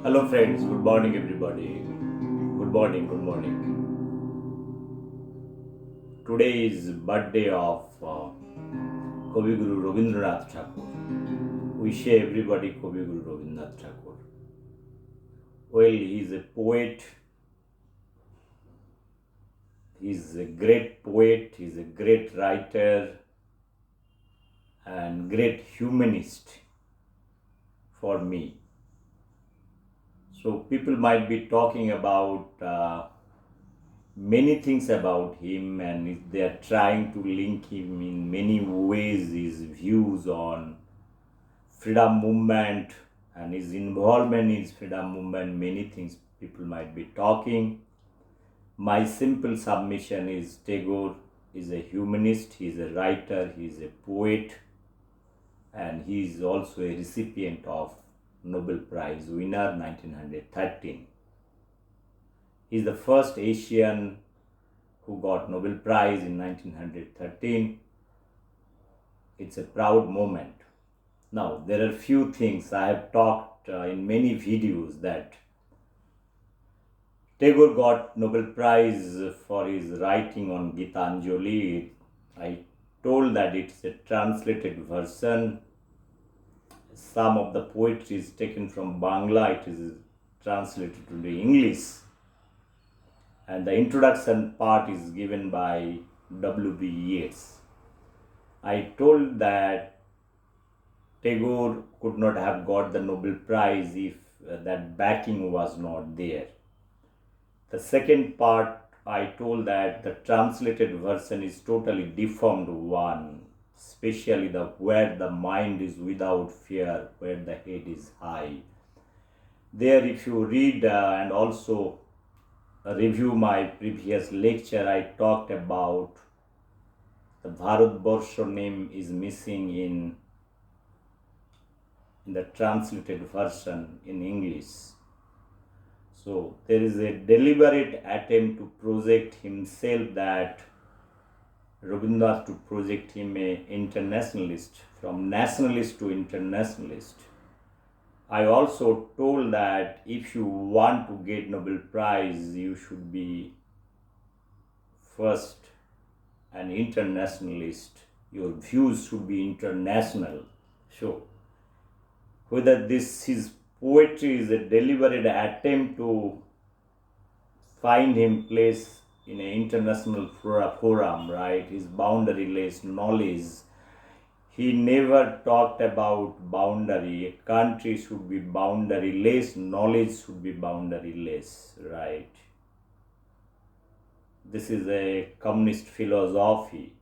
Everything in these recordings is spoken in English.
Hello friends, good morning everybody. Good morning, good morning. Today is birthday of Kavi Guru Rabindranath Tagore. Wish everybody Kavi Guru Rabindranath Tagore. Well, he is a poet, he is a great poet, he is a great writer and great humanist for me. So people might be talking about many things about him, and they are trying to link him in many ways, his views on freedom movement and his involvement in freedom movement. Many things people might be talking. My simple submission is Tagore is a humanist, he is a writer, he is a poet, and he is also a recipient of Nobel Prize winner 1913. He is the first Asian who got Nobel Prize in 1913. It's a proud moment. Now, there are few things I have talked in many videos that Tagore got Nobel Prize for his writing on Gitanjali. I told that it's a translated version. Some of the poetry is taken from Bangla, it is translated to the English. And the introduction part is given by W.B. Yeats. I told that Tagore could not have got the Nobel Prize if that backing was not there. The second part, I told that the translated version is totally deformed one, especially where the mind is without fear, where the head is high. There, if you read and also review my previous lecture, I talked about the Bharatbarsha name is missing in the translated version in English. So there is a deliberate attempt to project himself, that Rabindranath to project him a internationalist, from nationalist to internationalist. I also told that if you want to get Nobel Prize, you should be first an internationalist. Your views should be international. So whether his poetry is a deliberate attempt to find him place in an international forum, right? His boundaryless knowledge. He never talked about boundary. A country should be boundaryless, knowledge should be boundaryless, right? This is a communist philosophy.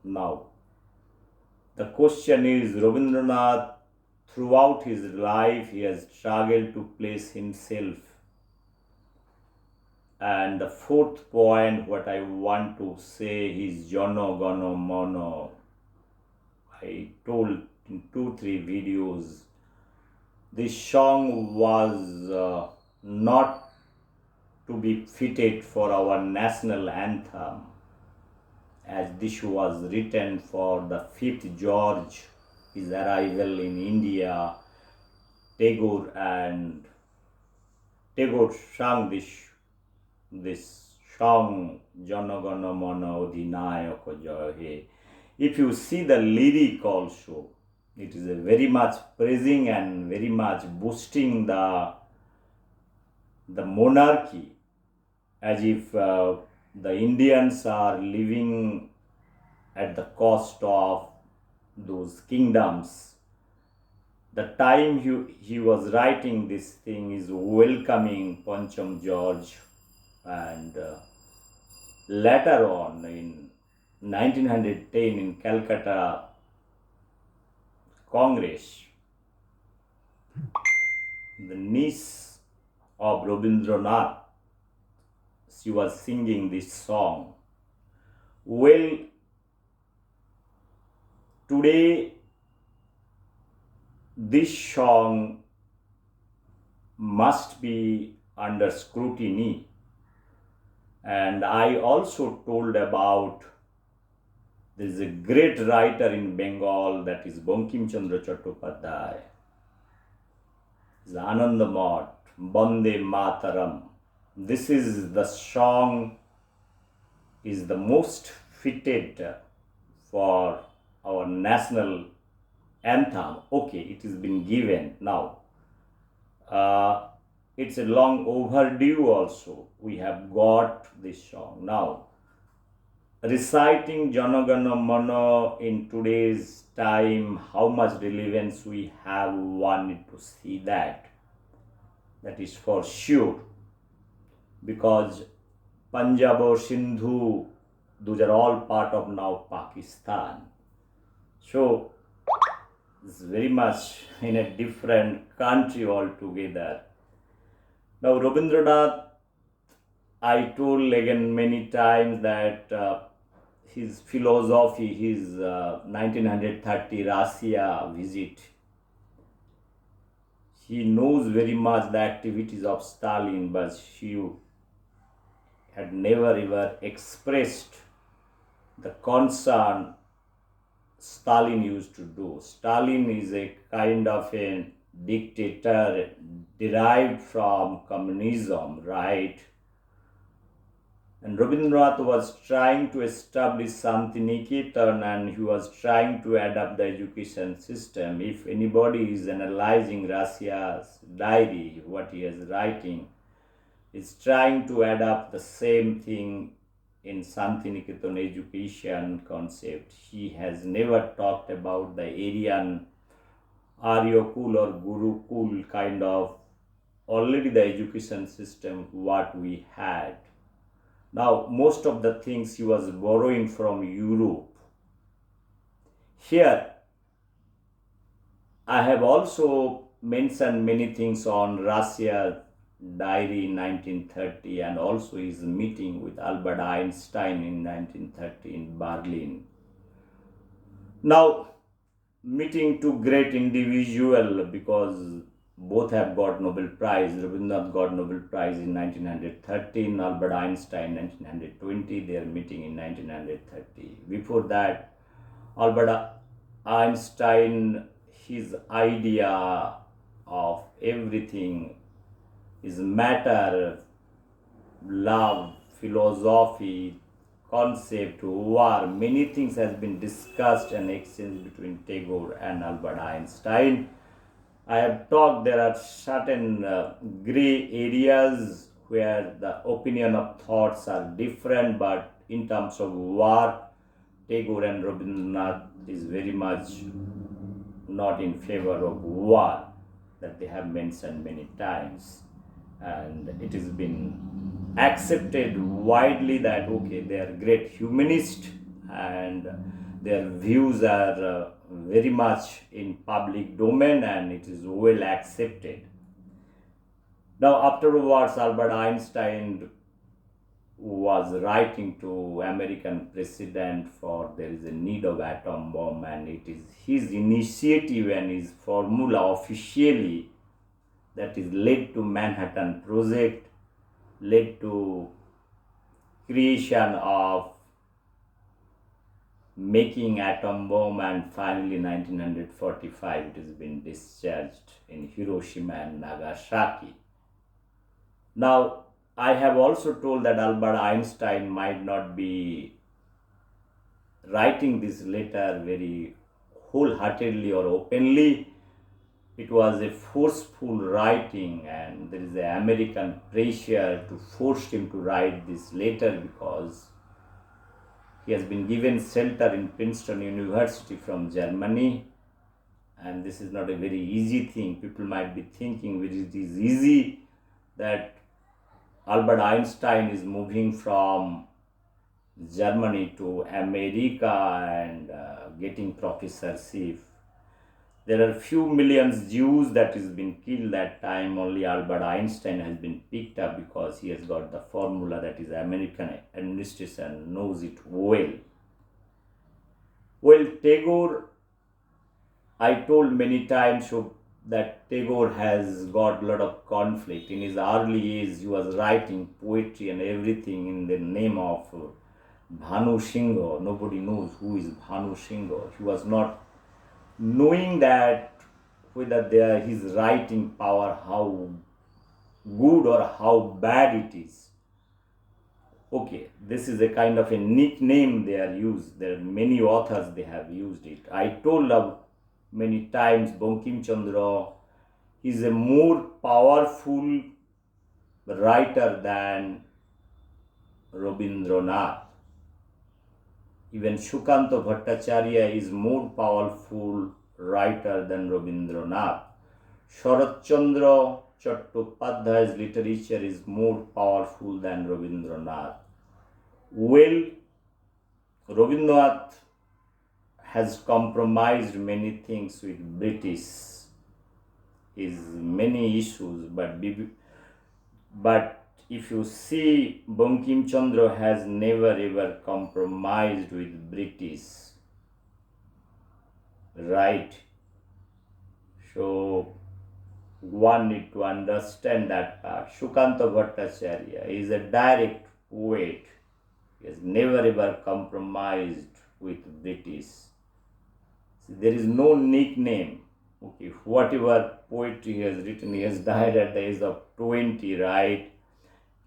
Now, the question is, Rabindranath, throughout his life, he has struggled to place himself. And the fourth point, what I want to say is Jono Gono Mono. I told in 2-3 videos, this song was not to be fitted for our national anthem, as this was written for the 5th George, his arrival in India. Tagore sang this song, Jana Gana Mana Odhinayaka Jaya He. If you see the lyric also, it is a very much praising and very much boosting the monarchy, as if the Indians are living at the cost of those kingdoms. The time he was writing this thing is welcoming Pancham George, and later on in 1910 in Calcutta Congress, the niece of Rabindranath, she was singing this song. Well, today this song must be under scrutiny. And I also told about there is a great writer in Bengal, that is Bankim Chandra Chattopadhyay. is Anandamot, Bande Mataram. This is the song is the most fitted for our national anthem. Okay, it has been given now. Uh, it's a long overdue also. We have got this song. Now, reciting Janagana Mana in today's time, how much relevance we have, wanted to see that. That is for sure. Because Punjab or Sindhu, those are all part of now Pakistan. So it's very much in a different country altogether. Now Rabindranath, I told again many times that his philosophy, his 1930 Russia visit, he knows very much the activities of Stalin, but he had never ever expressed the concern Stalin used to do. Stalin is a kind of a dictator derived from communism, right? And Rabindranath was trying to establish Santiniketan and he was trying to adapt the education system. If anybody is analyzing Russia's diary, what he is writing, is trying to adapt the same thing in Santiniketan education concept. He has never talked about the Aryan Aryakul or Gurukul kind of already the education system what we had. Now, most of the things he was borrowing from Europe. Here, I have also mentioned many things on Russia diary in 1930 and also his meeting with Albert Einstein in 1930 in Berlin. Now, meeting two great individuals because both have got Nobel Prize. Rabindranath got Nobel Prize in 1913, Albert Einstein 1920. They are meeting in 1930. Before that, Albert Einstein, his idea of everything is matter, love, philosophy, concept, war, many things has been discussed and exchanged between Tagore and Albert Einstein. I have talked there are certain gray areas where the opinion of thoughts are different, but in terms of war, Tagore and Rabindranath is very much not in favor of war that they have mentioned many times. And it has been accepted widely that okay, they are great humanists and their views are very much in public domain and it is well accepted. Now afterwards, Albert Einstein was writing to American president for there is a need of atom bomb and it is his initiative and his formula officially that is led to Manhattan Project, led to creation of making atom bomb and finally 1945 it has been discharged in Hiroshima and Nagasaki. Now I have also told that Albert Einstein might not be writing this letter very wholeheartedly or openly. It was a forceful writing and there is an American pressure to force him to write this letter because he has been given shelter in Princeton University from Germany and this is not a very easy thing. People might be thinking it is easy that Albert Einstein is moving from Germany to America and getting professorship. There are few millions Jews that has been killed that time. Only Albert Einstein has been picked up because he has got the formula that is American administration knows it well. Well, Tagore, I told many times that Tagore has got a lot of conflict. In his early age, he was writing poetry and everything in the name of Bhanu Singh. Nobody knows who is Bhanu Singh. He was not knowing that whether his writing power, how good or how bad it is. Okay, this is a kind of a nickname they are used. There are many authors they have used it. I told many times Bankim Chandra is a more powerful writer than Rabindranath. Even Shukanta Bhattacharya is more powerful writer than Rabindranath. Sharat Chandra Chattopadhyay's literature is more powerful than Rabindranath. Well, Rabindranath has compromised many things with British, his many issues, but if you see, Bankim Chandra has never ever compromised with British, right? So one need to understand that part. Shukanta Bhattacharya is a direct poet. He has never ever compromised with British. See, there is no nickname. Okay, whatever poetry he has written, he has died at the age of 20, right?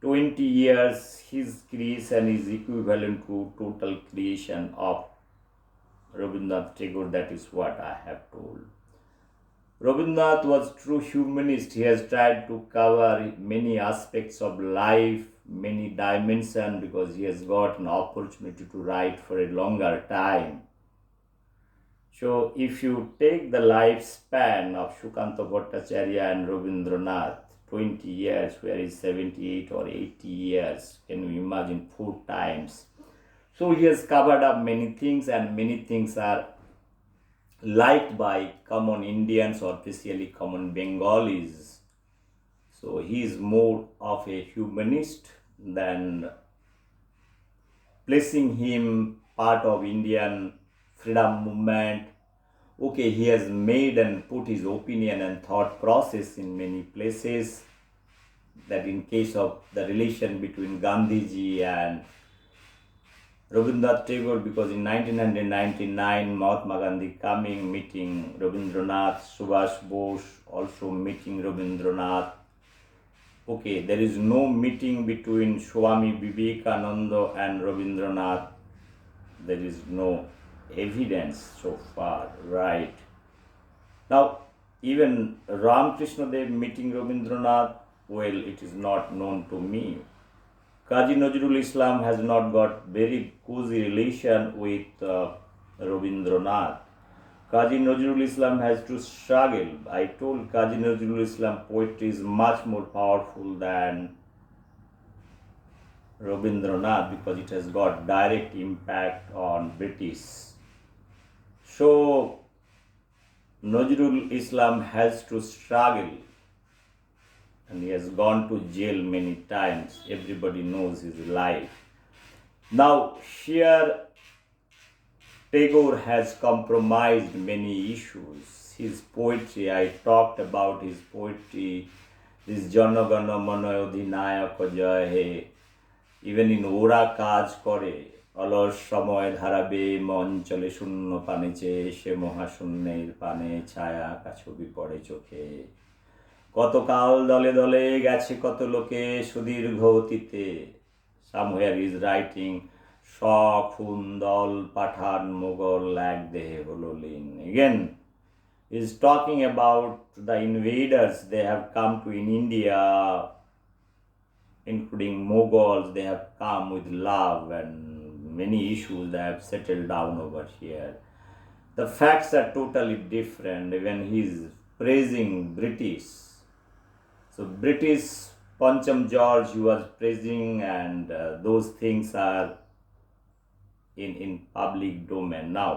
20 years, his creation is equivalent to total creation of Rabindranath Tagore. That is what I have told. Rabindranath was true humanist. He has tried to cover many aspects of life, many dimensions, because he has got an opportunity to write for a longer time. So if you take the lifespan of Shukanta Bhattacharya and Rabindranath, 20 years, where is 78 or 80 years, can you imagine 4 times? So he has covered up many things, and many things are liked by common Indians or especially common Bengalis. So he is more of a humanist than placing him part of Indian freedom movement. Okay, he has made and put his opinion and thought process in many places, that in case of the relation between Gandhiji and Rabindranath Tagore, because in 1999 Mahatma Gandhi coming, meeting Rabindranath, Subhash Bose also meeting Rabindranath. Okay, there is no meeting between Swami Vivekananda and Rabindranath. There is no evidence so far, right? Now, even Ramakrishna Dev meeting Rabindranath, well, it is not known to me. Qazi Nazrul Islam has not got very cozy relation with Rabindranath. Qazi Nazrul Islam has to struggle. I told Qazi Nazrul Islam poetry is much more powerful than Rabindranath because it has got direct impact on British. So Nazrul Islam has to struggle, and he has gone to jail many times. Everybody knows his life. Now here Tagore has compromised many issues. His poetry, I talked about his poetry, this Jana Gana Mana Odhinayaka Jai He, even in Ora Kaj Kore, অলস সময় ধারাবে মন চলে শূন্য পানে চেয়ে সে মহাশূন্যের পানে ছায়া ছবি পড়ে চোখে কতকাল দলে দলে গেছে কত লোকে সুদীর্ঘ অতীতে somewhere is writing খুন দল পাঠান মোগল এক দেহে হলো লীন again is talking about the invaders they have come to in India, including Mughals. They have come with love and many issues they have settled down over here. The facts are totally different. Even he is praising British. So British Pancham George he was praising, and those things are in public domain now.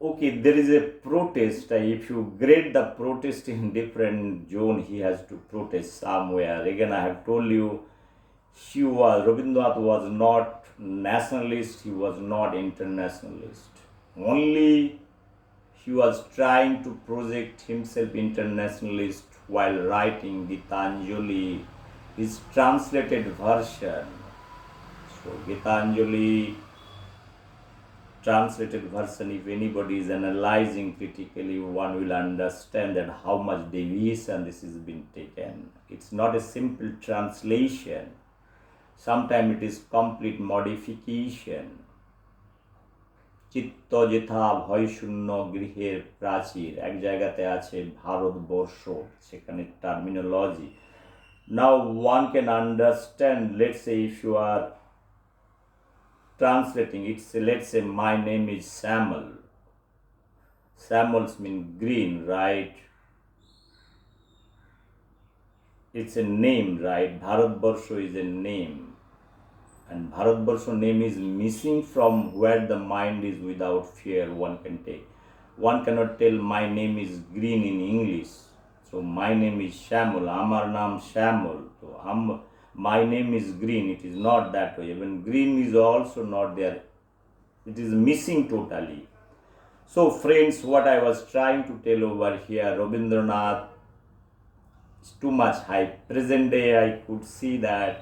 Okay, there is a protest. If you grade the protest in different zone, he has to protest somewhere. Again, I have told you, Rabindranath was not nationalist, he was not internationalist. Only he was trying to project himself internationalist while writing Gitanjali, his translated version. So Gitanjali translated version, if anybody is analyzing critically, one will understand that how much deviation this has been taken. It's not a simple translation. Sometimes it is complete modification. চিত্ত যেথা ভয়শূন্য গৃহের প্রাচীর, এক জায়গাতে আছে ভারতবর্ষ, সেখানে terminology. Now one can understand, let's say if you are translating, it's let's say my name is Samuel. Samuels mean green, right? It's a name, right? Bharatbarsho is a name. And Bharatbarsho name is missing from where the mind is without fear, one can take. One cannot tell my name is green in English. So my name is Shamul, Amar Naam Shamul. So my name is green. It is not that way. Even green is also not there. It is missing totally. So friends, what I was trying to tell over here, Rabindranath is too much hype. Present day I could see that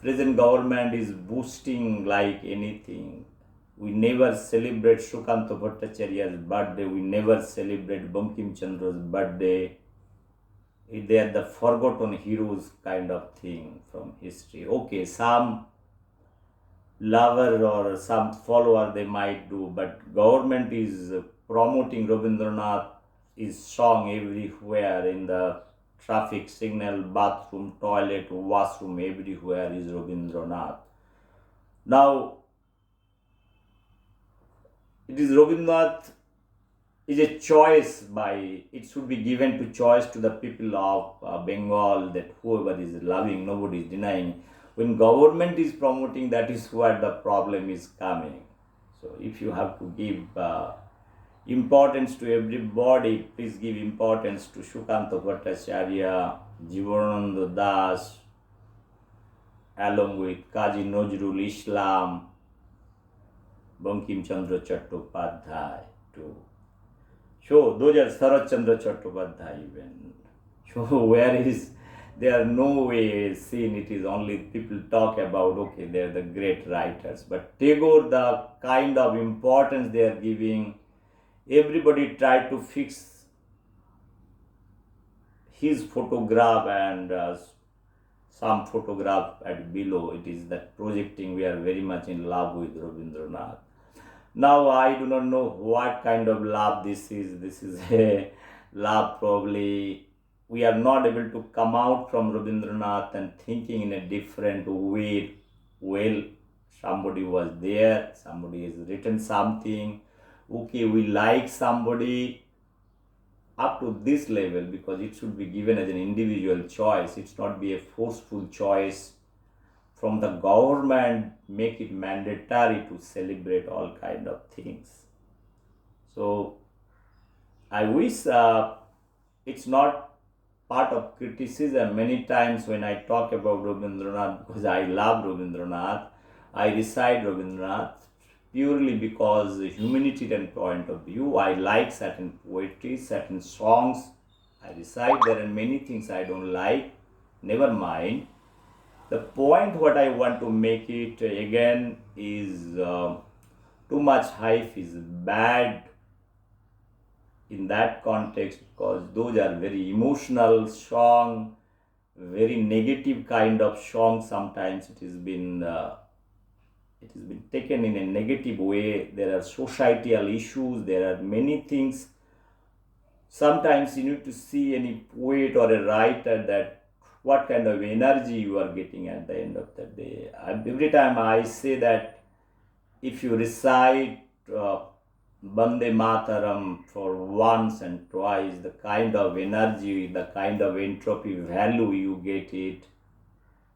present government is boosting like anything. We never celebrate Sukanta Bhattacharya's birthday. We never celebrate Bankim Chandra's birthday. They are the forgotten heroes kind of thing from history. Okay, some lover or some follower they might do, but government is promoting Rabindranath, is song everywhere in the traffic signal, bathroom, toilet, washroom, everywhere is Rabindranath. Now, it is Rabindranath is a choice by, it should be given to choice to the people of Bengal, that whoever is loving, nobody is denying. When government is promoting, that is where the problem is coming. So if you have to give importance to everybody, please give importance to Sukanta Bhattacharya, Jivananda Das, along with Kazi Nazrul Islam, Bankim Chandra Chattopadhyay too. So those are Sarat Chandra Chattopadhyay even. So where is, there are no way seen, it is only people talk about, okay, they are the great writers. But Tagore, the kind of importance they are giving, everybody tried to fix his photograph and some photograph at below. It is that projecting, we are very much in love with Rabindranath. Now I do not know what kind of love this is. This is a love probably, we are not able to come out from Rabindranath and thinking in a different way. Well, somebody was there, somebody has written something, okay, we like somebody up to this level, because it should be given as an individual choice. It's not be a forceful choice from the government, make it mandatory to celebrate all kind of things. So I wish it's not part of criticism. Many times when I talk about Rabindranath, because I love Rabindranath, I recite Rabindranath purely because the humanitarian point of view. I like certain poetry, certain songs. I recite. There are many things I don't like. Never mind. The point what I want to make it again is too much hype is bad in that context, because those are very emotional song, very negative kind of song. Sometimes it has been taken in a negative way. There are societal issues, there are many things. Sometimes you need to see any poet or a writer that what kind of energy you are getting at the end of the day. Every time I say that if you recite Bande Mataram for once and twice, the kind of energy, the kind of entropy value you get it,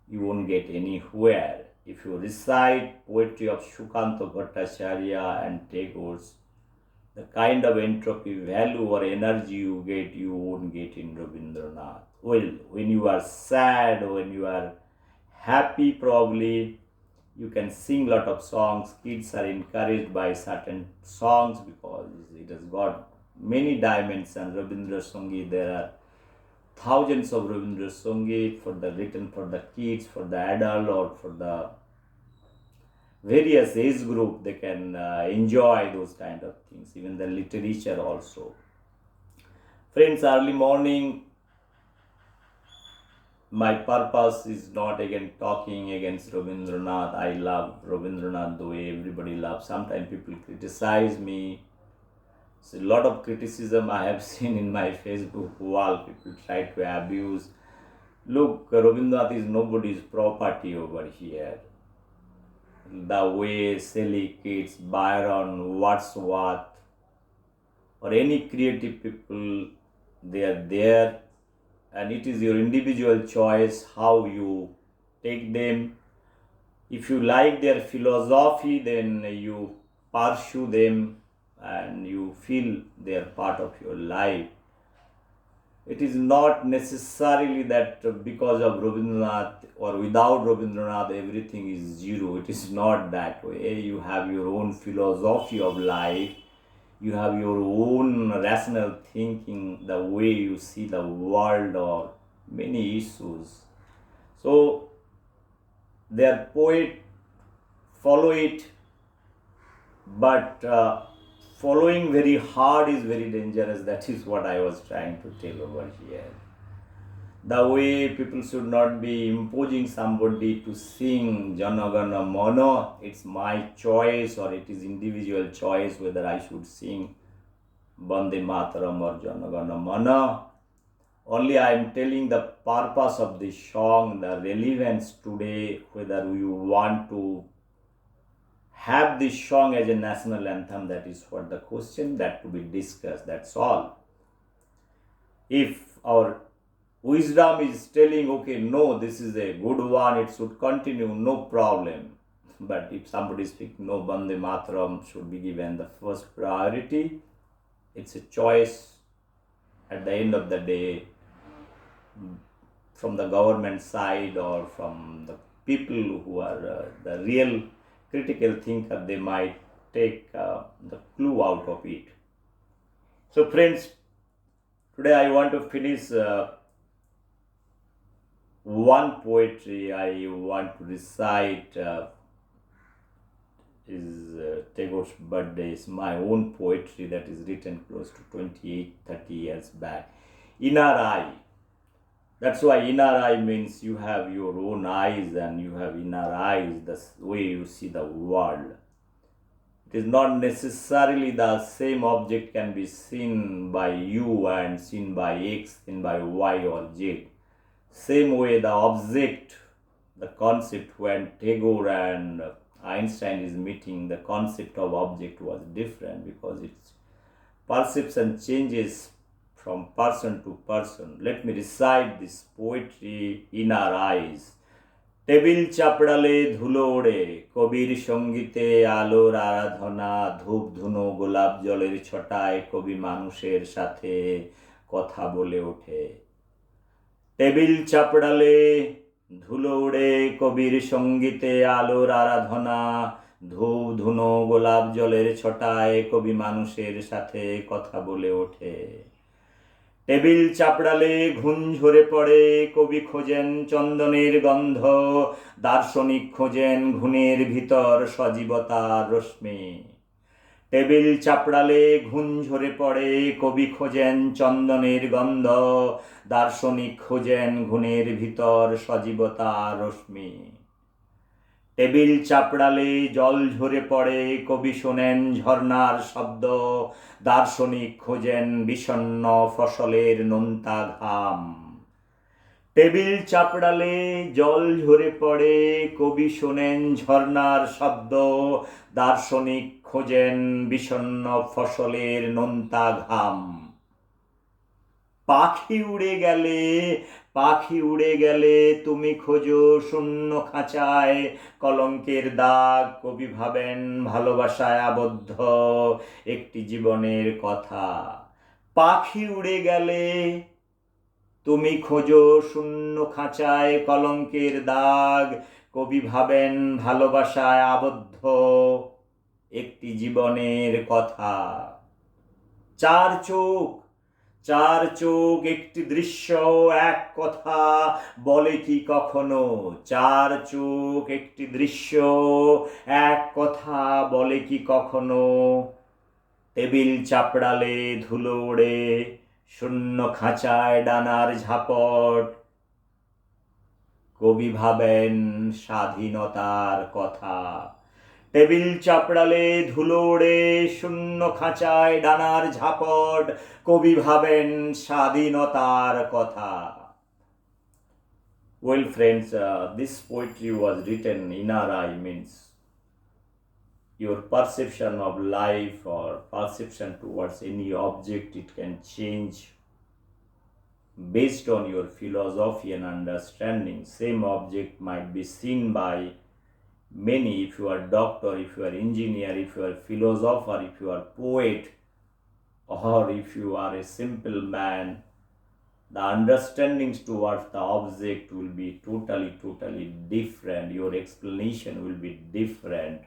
you won't get anywhere. If you recite poetry of Sukanta Bhattacharya and Tagore's, the kind of entropy value or energy you get, you won't get in Rabindranath. Well, when you are sad, when you are happy, probably you can sing lot of songs. Kids are encouraged by certain songs because it has got many dimensions. Rabindra Sangeet, there are thousands of Rabindra Sangeet for the written for the kids, for the adult, or for the various age group, they can enjoy those kind of things, even the literature also. Friends, early morning, my purpose is not again talking against Rabindranath. I love Rabindranath the way everybody loves. Sometimes people criticize me. So a lot of criticism I have seen in my Facebook wall. People try to abuse. Look, Rabindranath is nobody's property over here. The way Shelley, Keats, Byron, Wordsworth, or any creative people, they are there, and it is your individual choice how you take them. If you like their philosophy, then you pursue them and you feel they are part of your life. It is not necessarily that because of Rabindranath or without Rabindranath everything is zero. It is not that way. You have your own philosophy of life. You have your own rational thinking, the way you see the world or many issues. So their poet follow it, but following very hard is very dangerous. That is what I was trying to tell over here. The way people should not be imposing somebody to sing Jana Gana Mana. It's my choice or it is individual choice whether I should sing Bande Mataram or Jana Gana Mana. Only I am telling the purpose of the song, the relevance today, whether you want to have this song as a national anthem. That is what the question that to be discussed. That's all. If our wisdom is telling, okay, no, this is a good one, it should continue, no problem. But if somebody speaks, no, Bande Mataram should be given the first priority, it's a choice at the end of the day from the government side or from the people who are the real critical thinker. They might take the clue out of it. So friends, today I want to finish one poetry I want to recite. Is Tagore's birthday. Is my own poetry that is written close to 28-30 years back. Inner eye. That's why inner eye means you have your own eyes and you have inner eyes, the way you see the world. It is not necessarily the same object can be seen by you and seen by X, seen by Y or Z. Same way the object, the concept, when Tagore and Einstein is meeting, the concept of object was different because its perception changes from person to person. Let me recite this poetry, Inner Eyes. Table চাপড়ালে ধুলো ওড়ে, কবির সঙ্গীতে আলোর আরাধনা, ধূপ ধুনো গোলাপ জলের ছটায় কবি মানুষের সাথে কথা বলে ওঠে। টেবিল চাপড়ালে ধুলো উড়ে, কবির সঙ্গীতে আলোর আরাধনা, ধূপ ধুনো গোলাপ জলের ছটায় কবি মানুষের সাথে কথা বলে ওঠে। টেবিল চাপড়ালে ঘুণ ঝরে পড়ে, কবি খোঁজেন চন্দনের গন্ধ, দার্শনিক খোঁজেন ঘুণের ভিতর সজীবতার রশ্মি। টেবিল চাপড়ালে ঘুণ ঝরে পড়ে, কবি খোঁজেন চন্দনের গন্ধ, দার্শনিক খোঁজেন ঘুণের ভিতর সজীবতার রশ্মি। টেবিল চাপড়ালে জল ঝরে পড়ে, কবি শোনেন ঝর্ণার শব্দ, দার্শনিক খোঁজেন বিষণ্ণ ফসলের নোনতা ঘাম। টেবিল চাপড়ালে জল ঝরে পড়ে, কবি শোনেন ঝর্ণার শব্দ, দার্শনিক খোঁজেন বিষণ্ণ ফসলের নোনতা ঘাম। পাখি উড়ে গেলে, পাখি উড়ে গেলে তুমি খোঁজো শূন্য খাঁচায় কলঙ্কের দাগ, কবি ভাবেন ভালোবাসায় আবদ্ধ একটি জীবনের কথা। পাখি উড়ে গেলে তুমি খোঁজো শূন্য খাঁচায় কলঙ্কের দাগ, কবি ভাবেন ভালোবাসায় আবদ্ধ একটি জীবনের কথা। চার চোখ, চার চোখ একটি দৃশ্য এক কথা বলে কি কখনো, চার চোখ একটি দৃশ্য এক কথা বলে কি কখনো, টেবিল চাপড়ালে ধুলো ওড়ে শূন্য খাঁচায় ডানার ঝাপট, কবি ভাবেন স্বাধীনতার কথা, টেবিল চাপড়ালে ধুলো ওড়ে শূন্য খাঁচায় ডানার ঝাপট, কবি ভাবেন স্বাধীনতার কথা. Well friends, this poetry was written in our eye, means your perception of life or perception towards any object, it can change based on your philosophy and understanding. Same object might be seen by many. If you are doctor, if you are engineer, if you are philosopher, if you are poet, or if you are a simple man, the understandings towards the object will be totally different. Your explanation will be different.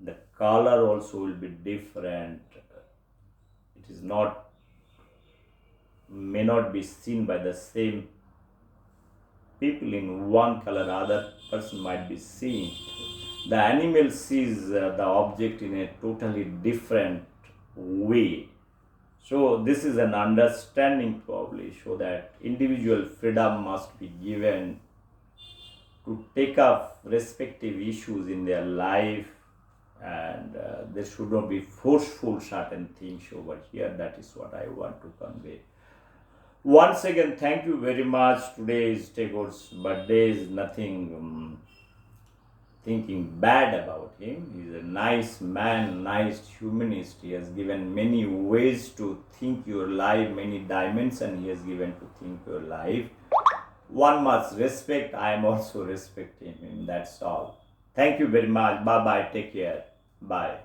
The color also will be different. It is not, may not be seen by the same people in one color, other person might be seeing. The animal sees the object in a totally different way. So this is an understanding probably, so that individual freedom must be given to take up respective issues in their life, and there should not be forceful certain things over here. That is what I want to convey. Once again, thank you very much. Today is Tagore's birthday. Is nothing thinking bad about him. He's a nice man, nice humanist. He has given many ways to think your life, many dimensions he has given to think your life. One must respect. I am also respecting him. That's all. Thank you very much. Bye bye. Take care. Bye.